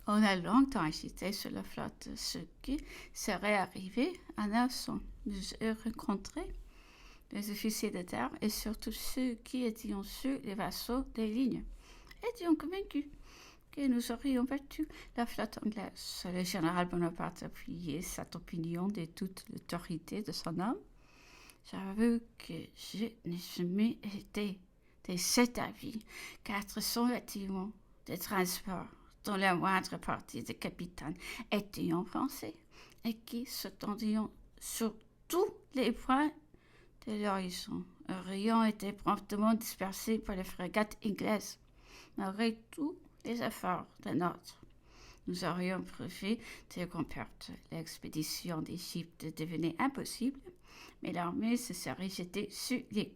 On a longtemps agité sur la flotte ce qui serait arrivé à Nelson. Nous avons rencontré les officiers de terre et surtout ceux qui étaient sur les vassaux des lignes. Étions convaincus que nous aurions battu la flotte anglaise. Le général Bonaparte appuyait cette opinion de toute l'autorité de son homme. J'avoue que je n'ai jamais été de cet avis. 400 bâtiments de transport dont la moindre partie des capitaines étaient en français et qui s'attendaient sur tous les points de l'horizon auraient été promptement dispersés par les frégates anglaises. Malgré tous les efforts de notre, nous aurions prévu de comporter l'expédition d'Égypte devenait impossible, mais l'armée se serait jetée sur les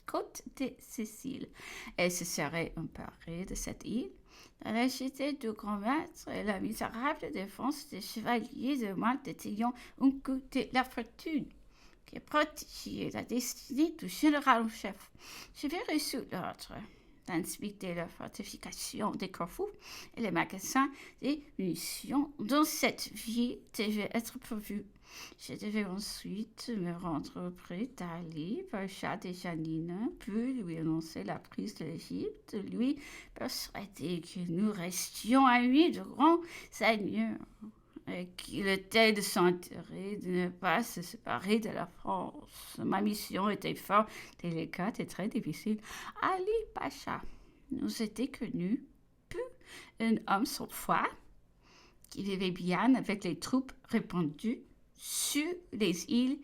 côtes de Sicile et se serait emparée de cette île. Dans la jetée du grand maître et la misérable défense des chevaliers de Malte ayant un coup de la fortune qui protégeait la destinée du général en chef. J'avais reçu l'ordre d'inspecter la fortification de Corfou et les magasins des munitions dont cette vie devait être pourvue. Je devais ensuite me rendre auprès d'Ali, Pacha de Janine, puis lui annoncer la prise de l'Égypte, lui persuader que nous restions amis de grands seigneurs et qu'il était de son intérêt de ne pas se séparer de la France. Ma mission était fort délicate et très difficile. Ali Pacha nous était connu, puis un homme sans foi, qui vivait bien avec les troupes répandues sur les îles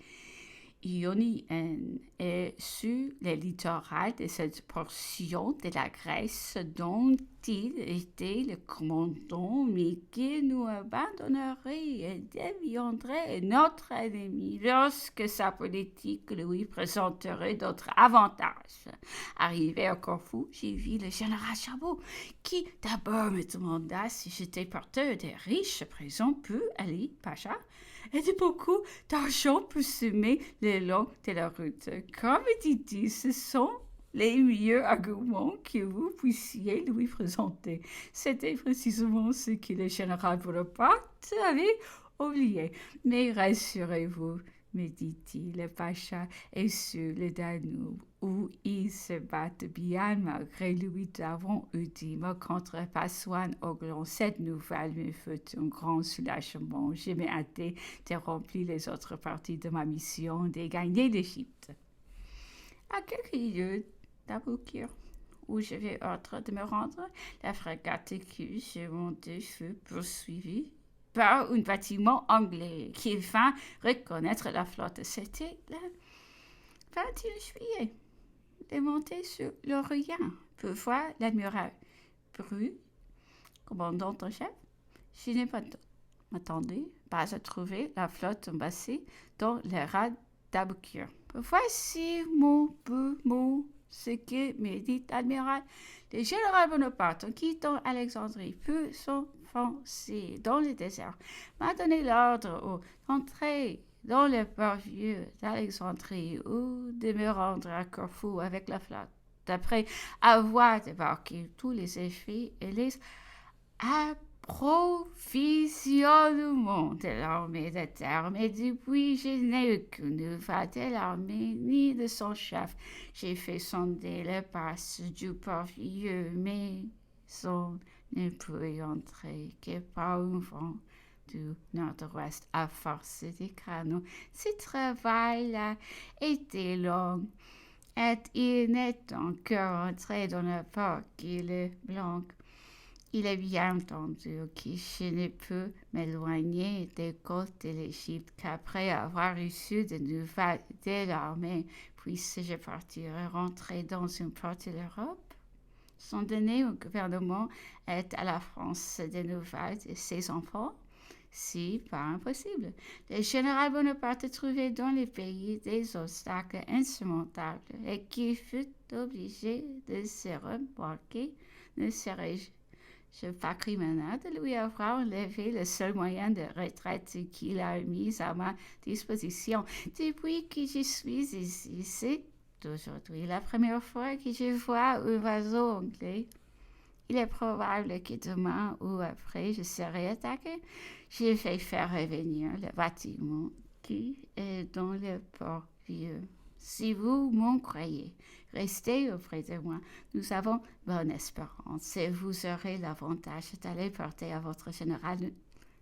ioniennes et sur les littorales de cette portion de la Grèce dont il était le commandant, mais qui nous abandonnerait et deviendrait notre ennemi lorsque sa politique lui présenterait d'autres avantages. Arrivé à Corfou, j'ai vu le général Chabot, qui d'abord me demanda si j'étais porteur de riches présents pour Ali Pacha et de beaucoup d'argent pour semer le long de la route. Comme dit-il, ce sont les meilleurs arguments que vous puissiez lui présenter. C'était précisément ce que le général Bonaparte avait oublié. Mais rassurez-vous, me dit-il, le Pacha est sur le Danube, où il se battent bien malgré lui d'avoir ultime contre Passoine au Gland. Cette nouvelle me fait un grand soulagement. Je m'ai hâté de remplir les autres parties de ma mission de gagner l'Égypte. À quelques lieues d'Aboukir, où j'avais ordre de me rendre, la frégate que j'ai montée fut poursuivie par un bâtiment anglais qui vint reconnaître la flotte. C'était le 21 juillet. Démonté sur l'Orient pour voir l'amiral Bru, commandant en chef. Je n'ai pas m'attendais pas à trouver la flotte embassée dans les rats d'Aboukir. Voici mon peu mot, ce que me dit l'amiral. Le général Bonaparte, en quittant Alexandrie, peut s'enfoncer dans le désert, m'a donné l'ordre d'entrer dans le port vieux d'Alexandrie ou de me rendre à Corfou avec la flotte. Après avoir débarqué tous les effets et les approvisionnements de l'armée de terre, mais depuis je n'ai aucune nouvelle de l'armée ni de son chef. J'ai fait sonder les passes du port vieux, mais on ne peut entrer que par un vent du nord-ouest à force des canons. Ce travail a été long et il n'est encore entré dans le port qu'il est blanc. Il est bien entendu que je ne peux m'éloigner des côtes de l'Égypte qu'après avoir reçu de nouvelles de l'armée, puisse je partirai rentrer dans une partie de l'Europe, sans donner au gouvernement et à la France des nouvelles de ses enfants. Si, pas impossible. Le général Bonaparte trouvait dans les pays des obstacles insurmontables et qui fut obligé de se rembarquer, ne serais-je pas criminel de lui avoir enlevé le seul moyen de retraite qu'il a mis à ma disposition. Depuis que je suis ici, c'est aujourd'hui la première fois que je vois un oiseau anglais. Il est probable que demain ou après, je serai attaqué. Je vais faire revenir le bâtiment qui est dans le port vieux. Si vous m'en croyez, restez auprès de moi. Nous avons bonne espérance et vous aurez l'avantage d'aller porter à votre général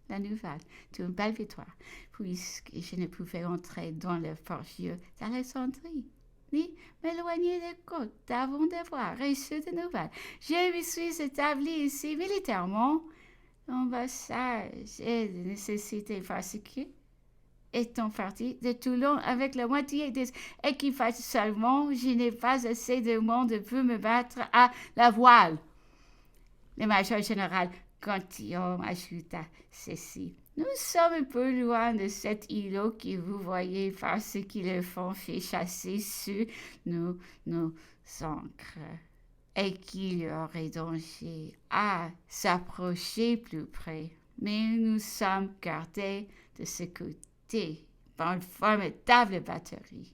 la nouvelle d'une belle victoire, puisque je ne pouvais entrer dans le port vieux d'Alexandrie, ni m'éloigner des côtes avant d'avoir reçu de nouvelles. Je me suis établi ici militairement, l'ambassade est de nécessité parce que, étant parti de Toulon avec la moitié des équipages seulement, je n'ai pas assez de monde pour me battre à la voile. Le major général Cantillon ajouta ceci. Nous sommes un peu loin de cet îlot que vous voyez parce que le vent fait chasser sur nos ancres et qu'il y aurait danger à s'approcher plus près. Mais nous sommes gardés de ce côté par une formidable batterie.